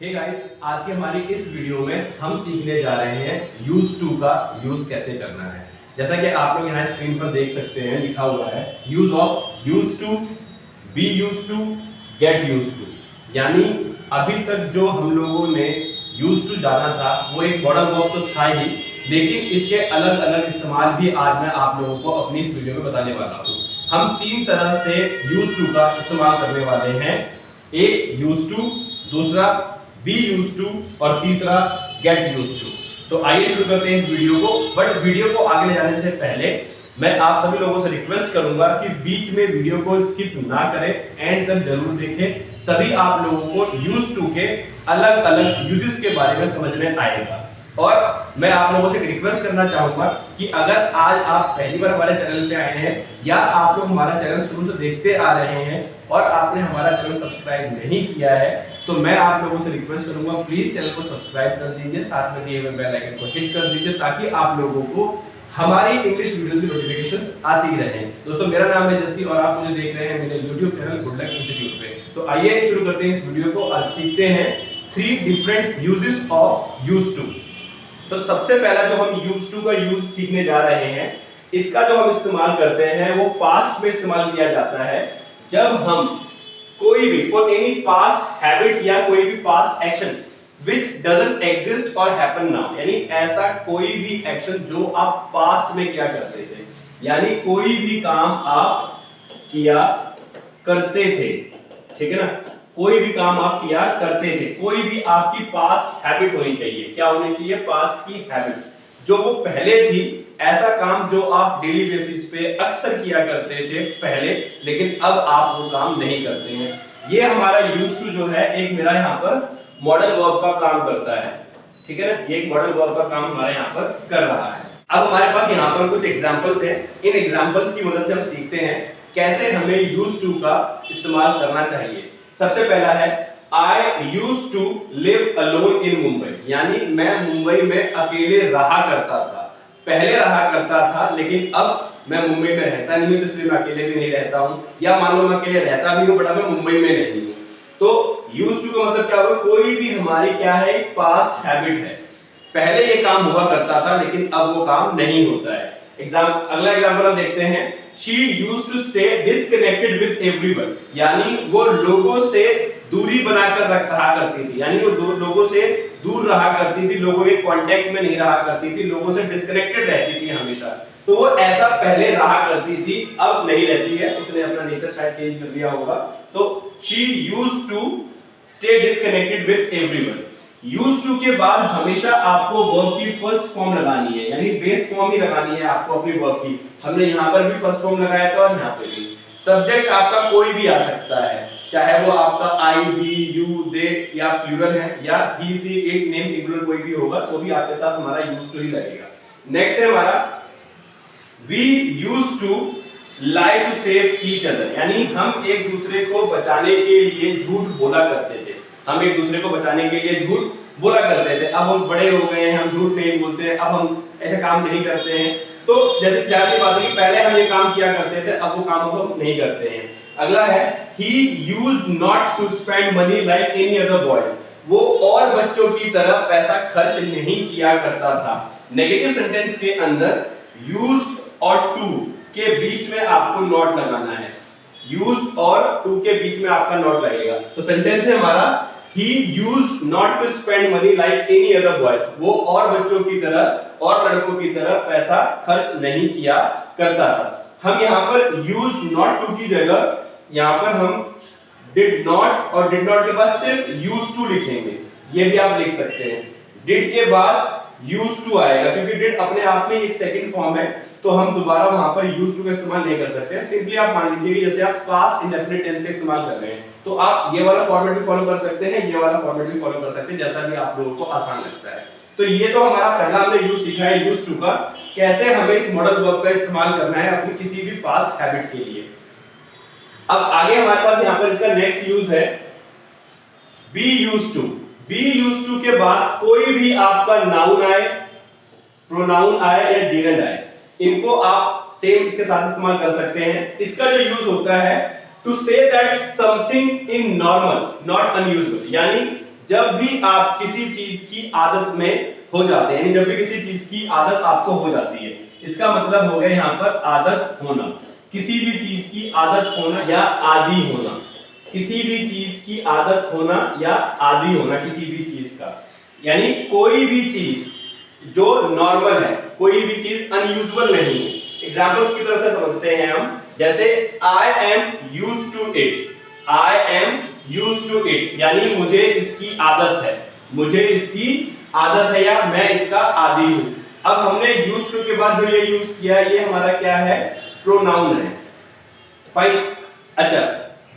Hey guys, आज की हमारी इस वीडियो में हम सीखने जा रहे हैं यूज टू का यूज कैसे करना है। जैसा कि आप लोग यहाँ स्क्रीन पर देख सकते हैं, लिखा हुआ है use of use to, be use to, get use to. यानी अभी तक जो हम लोगों ने यूज टू जाना था वो एक मॉडल वर्ब तो था ही, लेकिन इसके अलग अलग इस्तेमाल भी आज मैं आप लोगों को अपनी इस वीडियो में बताने वाला हूँ। हम तीन तरह से यूज टू का इस्तेमाल करने वाले हैं। एक यूज टू, दूसरा बी यूज टू और तीसरा गेट यूज टू। तो आइए शुरू करते हैं इस वीडियो को। बट वीडियो को आगे ले जाने से पहले मैं आप सभी लोगों से रिक्वेस्ट करूंगा कि बीच में वीडियो को स्किप ना करें, एंड तक जरूर देखें, तभी आप लोगों को यूज टू के अलग अलग यूजेस के बारे में समझ में आएगा। और मैं आप लोगों से रिक्वेस्ट करना चाहूंगा कि अगर आज आप पहली बार हमारे चैनल पे आए हैं या आप लोग हमारा चैनल शुरू से देखते आ रहे हैं और आपने हमारा चैनल सब्सक्राइब नहीं किया है, तो मैं आप लोगों से रिक्वेस्ट करूंगा प्लीज चैनल को सब्सक्राइब कर दीजिए, साथ में दिए हुए बेल आइकन को हिट कर दीजिए ताकि आप लोगों को हमारी इंग्लिश वीडियोस की नोटिफिकेशंस आती रहे। दोस्तों, मेरा नाम है जस्सी और आप मुझे देख रहे हैं मेरे YouTube channel good luck institute पे। तो आइए शुरू करते हैं इस वीडियो को और सीखते हैं 3 different uses of use to. तो सबसे पहला जो हम यूज टू का यूज सीखने जा रहे हैं, इसका जो हम इस्तेमाल करते हैं वो पास्ट में इस्तेमाल किया जाता है। जब हम कोई भी फॉर एनी पास्ट हैबिट या कोई भी past action which doesn't exist or happen now, यानी ऐसा कोई भी एक्शन जो आप पास्ट में क्या करते थे, यानी कोई भी काम आप किया करते थे, ठीक है ना, कोई भी काम आप किया करते थे, कोई भी आपकी पास्ट हैबिट होनी चाहिए। क्या होनी चाहिए? पास्ट की हैबिट, जो वो पहले थी, ऐसा काम जो आप डेली बेसिस पे अक्सर किया करते थे पहले, लेकिन अब आप वो काम नहीं करते हैं। ये हमारा यूज टू जो है एक मेरा यहाँ पर मॉडल वर्ब का काम करता है, ठीक है ना, ये एक मॉडल वर्ब का काम हमारे यहाँ पर कर रहा है। अब हमारे पास यहाँ पर कुछ एग्जांपल्स हैं, इन एग्जांपल्स की मदद से हम सीखते हैं कैसे हमें यूज टू का इस्तेमाल करना चाहिए। सबसे पहला है I used to live alone in Mumbai, यानी मैं मुंबई में अकेले रहा करता था। पहले रहा करता था, लेकिन अब मैं मुंबई में रहता नहीं हूं, तो इसलिए मैं अकेले भी नहीं रहता हूं, या मान लो मैं अकेले रहता भी हूं बट मैं मुंबई में नहीं हूं। तो यूज टू का मतलब क्या होगा? कोई भी हमारी क्या है, एक पास्ट हैबिट है, पहले ये काम हुआ करता था लेकिन अब वो काम नहीं होता है। अगला एग्जांपल हम देखते हैं, she used to stay disconnected with everyone, यानी वो लोगों से दूरी बनाकर रहा करती थी, यानी वो लोगों से दूर रहा करती थी, लोगों के कांटेक्ट में नहीं रहा करती थी, लोगों से डिस्कनेक्टेड रहती थी हमेशा। तो वो ऐसा पहले रहा करती थी, अब नहीं रहती है, उसने अपना नेचर शायद चेंज कर लिया होगा। तो she used to stay disconnected with everyone। Use to के बाद हमेशा आपको वर्ब की फर्स्ट फॉर्म लगानी है, यानी बेस फॉर्म ही लगानी है आपको अपनी वर्ब की। हमने यहाँ पर भी फर्स्ट फॉर्म लगाया था और यहाँ पे भी। सब्जेक्ट आपका कोई भी आ सकता है, चाहे वो आपका आई, वी, यू, दे या प्लूरल है, या ही, सी, इट, नेम सिंगुलर कोई भी होगा, तो भी आपके साथ हमारा यूज टू ही लगेगा। नेक्स्ट है हमारा we use to lie to save each other, यानी हम एक दूसरे को बचाने के लिए झूठ बोला करते थे। हम एक दूसरे को बचाने के लिए झूठ बोला करते थे, अब हम बड़े हो गए हैं, हम झूठ नहीं बोलते हैं, अब हम ऐसे काम नहीं करते हैं। तो जैसे क्या की बात है कि पहले हम ये काम किया करते थे, अब वो काम हम नहीं करते हैं। अगला है he used not to spend money like any other boys, वो और बच्चों की तरह पैसा खर्च नहीं किया करता था। नेगेटिव सेंटेंस के अंदर used और to के बीच में आपको नॉट लगाना है, used और to के बीच में आपका नॉट लगेगा। तो सेंटेंस है हमारा he used not to spend money like any other boys, वो और बच्चों की तरह और लड़कों की तरह पैसा खर्च नहीं किया करता था। हम यहाँ पर used not to की जगह यहाँ पर हम did not और did not के बाद सिर्फ used to लिखेंगे, ये भी आप लिख सकते हैं। did के बाद used to आएगा, क्योंकि did अपने आप में एक सेकंड फॉर्म है, तो हम दोबारा वहां पर used to का इस्तेमाल नहीं कर सकते हैं। सिंपली आप मान लीजिए कि जैसे आप पास्ट इंडेफिनिट टेंस का इस्तेमाल कर रहे हैं, तो आप ये वाला फॉर्मेट भी फॉलो कर सकते हैं, ये वाला फॉर्मेट भी फॉलो कर सकते हैं, जैसा भी आप लोगों को आसान लगता है। तो ये तो हमारा पहला हमने यूज सीखा है यूज टू का, कैसे हमें इस मॉडल वर्ब का इस्तेमाल करना है अपनी किसी भी पास्ट हैबिट के लिए। अब आगे हमारे पास यहाँ पर इसका नेक्स्ट यूज है be use to. Be use to के बाद कोई भी आपका नाउन आए, प्रोनाउन आए या जेरेंड आए, इनको आप सेम इसके साथ इस्तेमाल कर सकते हैं। इसका जो यूज होता है to say that something in normal not unusual, यानी जब भी आप किसी चीज की आदत में हो जाते हैं, यानी जब भी किसी चीज की आदत आपको हो जाती है, इसका मतलब हो गया यहाँ पर आदत होना। किसी भी चीज की आदत होना या आदी होना, किसी भी चीज की आदत होना या आदी होना किसी भी चीज का, यानी कोई भी चीज जो नॉर्मल है, कोई भी चीज अनयूजुअल नहीं है। एग्जांपल्स की तरह से समझते हैं हम, जैसे I am used to it, I am used to it यानी मुझे इसकी आदत है, मुझे इसकी आदत है या मैं इसका आदी हूं। अब हमने यूज्ड टू के बाद जो ये यूज किया है, ये हमारा क्या है, प्रोनाउन है। फाइन, अच्छा,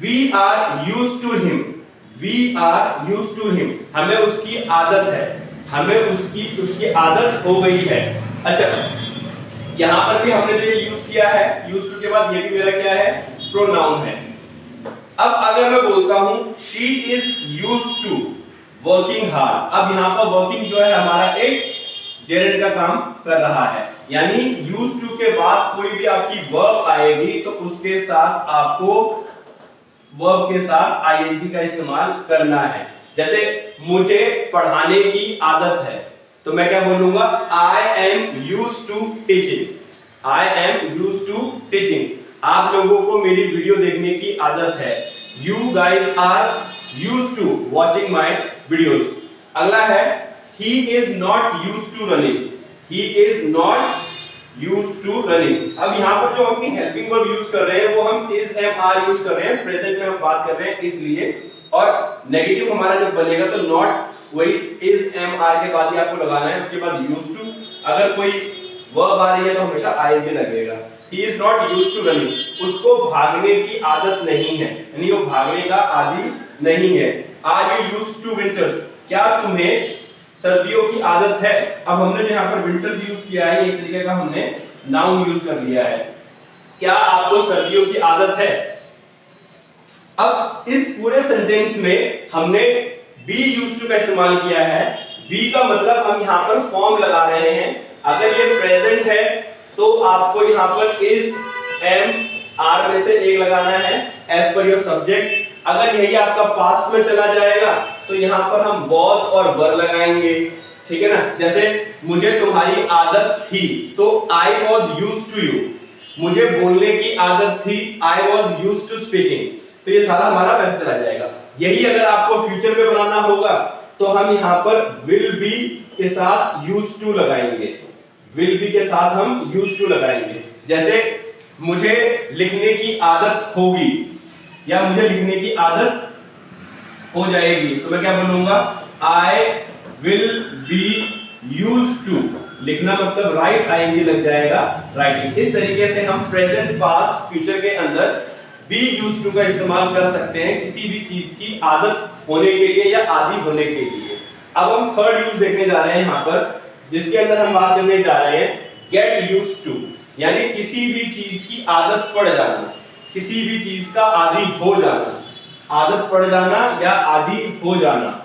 we are used to him, we are used to him, हमें उसकी आदत है, हमें उसकी आदत हो गई है। अच्छा, यहां पर भी हमने जो ये यूज किया है, यूज्ड टू के बाद ये भी मेरा क्या है, प्रोनाउन है। अब अगर मैं बोलता हूं she is used to working hard, अब यहां पर वर्किंग जो है हमारा एक जेरेंड का काम कर रहा है, यानी यूज्ड टू के बाद कोई भी आपकी वर्ब आएगी तो उसके साथ आपको वर्ब के साथ आईएनजी का इस्तेमाल करना है। जैसे मुझे पढ़ाने की आदत है, तो मैं क्या बोलूंगा, I am used to teaching, I am used to teaching. आप लोगों को मेरी वीडियो देखने की आदत है, you guys are used to watching my videos. अगला है he is not used to running, he is not used to running। अब यहाँ पर जो अपनी हेल्पिंग वर्ब यूज कर रहे हैं वो हम is am are यूज कर रहे हैं, प्रेजेंट में हम बात कर रहे हैं इसलिए, और नेगेटिव हमारा जब बनेगा तो not वही is am are के बाद ही आपको लगाना है, उसके बाद used to। अगर कोई वर्ब आ रही है तो हमेशा ing लगेगा। he is not used to running, उसको भागने की आदत नहीं है, यानी वो भागने का आदी नहीं है। are you used to winters, क्या तुम्हें सर्दियों की आदत है। अब हमने जो यहाँ पर विंटर्स यूज किया है, एक तरीके का हमने नाउन यूज कर लिया है, क्या आपको सर्दियों की आदत है। अब इस पूरे सेंटेंस में हमने बी यूज्ड टू का इस्तेमाल किया है। बी का मतलब हम यहाँ पर फॉर्म लगा रहे हैं, अगर ये प्रेजेंट है तो आपको यहाँ पर इज एम आर में से एक लगाना है एज पर योर सब्जेक्ट। अगर यही आपका पास्ट में चला जाएगा तो यहाँ पर हम was और were लगाएंगे, ठीक है ना। जैसे मुझे तुम्हारी आदत थी तो I was used to you, मुझे बोलने की आदत थी I was used to speaking, तो ये सारा हमारा वैसे चला जाएगा। यही अगर आपको फ्यूचर में बनाना होगा तो हम यहाँ पर will be के साथ used to लगाएंगे, will be के साथ हम used to लगाएंगे। जैसे मुझे लिखने की आदत होगी या मुझे लिखने की आदत हो जाएगी, तो मैं क्या बोलूंगा, I will be used to, लिखना मतलब राइट आएंगे लग जाएगा, राइटिंग। इस तरीके से हम प्रेजेंट पास्ट फ्यूचर के अंदर be used to का इस्तेमाल कर सकते हैं किसी भी चीज की आदत होने के लिए या आदी होने के लिए। अब हम थर्ड यूज देखने जा रहे हैं यहाँ पर, जिसके अंदर हम बात करने जा रहे हैं get used to, यानी किसी भी चीज की आदत पड़ जाना, किसी भी चीज का आदी हो जाना, आदत पड़ जाना या आदी हो जाना।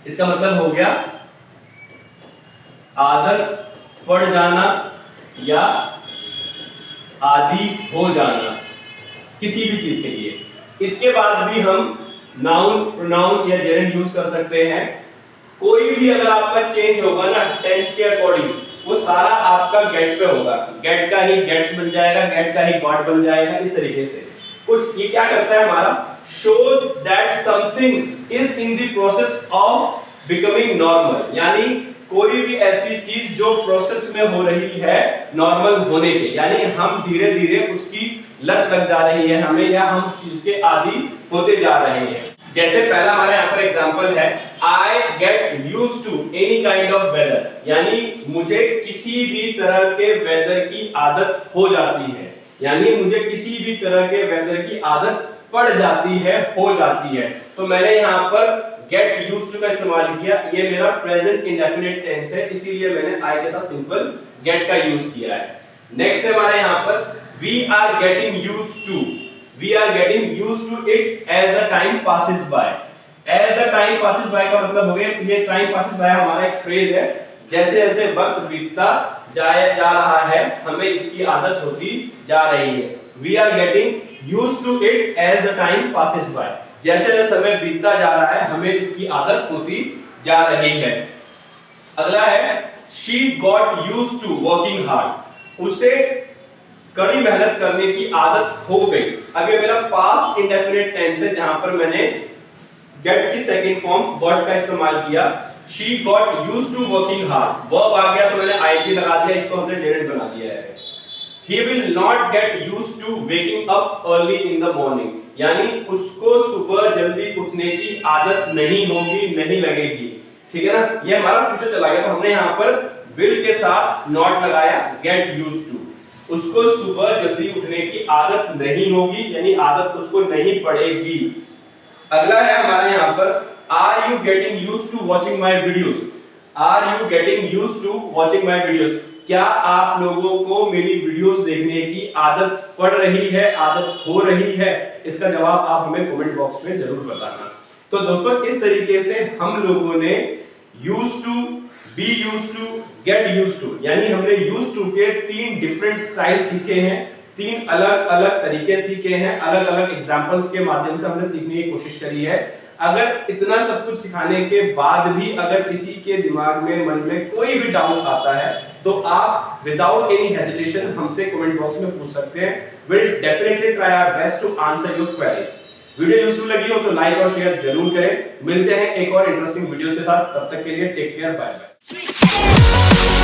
इसका मतलब हो गया आदत पड़ जाना या आदी हो जाना किसी भी चीज के लिए। इसके बाद भी हम नाउन, प्रोनाउन या जेरेंड यूज कर सकते हैं। कोई भी अगर आपका चेंज होगा ना टेंस के अकॉर्डिंग, वो सारा आपका गेट पे होगा, गेट का ही गेट्स बन जाएगा, गेट का ही गॉट बन जाएगा। इस तरीके से कुछ ये क्या करता है हमारा, shows that something is in the process of becoming normal, यानी कोई भी ऐसी चीज जो प्रोसेस में हो रही है नॉर्मल होने के, यानी हम धीरे धीरे उसकी लत लग जा रही है हमें, या हम उस चीज के आदी होते जा रहे हैं। जैसे पहला हमारे यहाँ पर एग्जांपल है I get used to any kind of weather, यानी मुझे किसी भी तरह के वेदर की आदत हो जाती है, यानी मुझे किसी भी तरह के वेदर की आदत पड़ जाती है, हो जाती है। तो मैंने यहाँ पर get used to का इस्तेमाल किया, ये मेरा प्रेजेंट इंडेफिनिट टेंस है, इसीलिए मैंने I के साथ सिंपल get का यूज किया है। नेक्स्ट है हमारे यहाँ पर we are getting used to, we are getting used to it as the time passes by। as the time passes by का मतलब हो गया, ये time passes by हमारा एक फ्रेज है, जैसे जैसे वक्त बीतता जा रहा है हमें इसकी आदत होती जा रही है। we are getting used to it as the time passes by। जैसे जैसे समय बीतता जा रहा है हमें इसकी आदत होती जा रही है। अगला है she got used to working hard, उसे कड़ी मेहनत करने की आदत हो गई। अब ये मेरा पास्ट इंडेफिनिट टेंस है जहां पर मैंने गेट की सेकंड फॉर्म got का इस्तेमाल किया। she got used to working hard, verb आ गया तो मैंने ing लगा दिया, इसको हमने जेनेट बना दिया है। he will not get used to waking up early in the morning, यानी उसको सुबह जल्दी उठने की आदत नहीं होगी, नहीं लगेगी। ठीक है ना, ये हमारा फ्यूचर चला गया तो हमने यहाँ पर will के साथ not लगाया get used to, उसको सुबह जल्दी उठने की आदत नहीं होगी, यानी आदत उसको नहीं पड़ेगी। अगला है हमारा यहाँ पर are you getting used to watching my videos, are you getting used to watching my videos, क्या आप लोगों को मेरी वीडियोस देखने की आदत पड़ रही है, आदत हो रही है? इसका जवाब आप हमें कमेंट बॉक्स में जरूर बताना। तो दोस्तों इस तरीके से हम लोगों ने used to, be used to, get used to, यानी हमने used to के 3 डिफरेंट स्टाइल सीखे हैं, 3 अलग अलग तरीके सीखे हैं, अलग अलग एग्जांपल्स के माध्यम से हमने सीखने की कोशिश करी है। अगर इतना सब कुछ सिखाने के बाद भी अगर किसी के दिमाग में, मन में कोई भी डाउट आता है तो आप विदाउट एनी हेजिटेशन हमसे कमेंट बॉक्स में पूछ सकते हैं। Will definitely try our best to answer your queries. Video useful लगी हो तो लाइक और शेयर जरूर करें। मिलते हैं एक और इंटरेस्टिंग वीडियोस के साथ, तब तक के लिए टेक केयर, बाय बाय।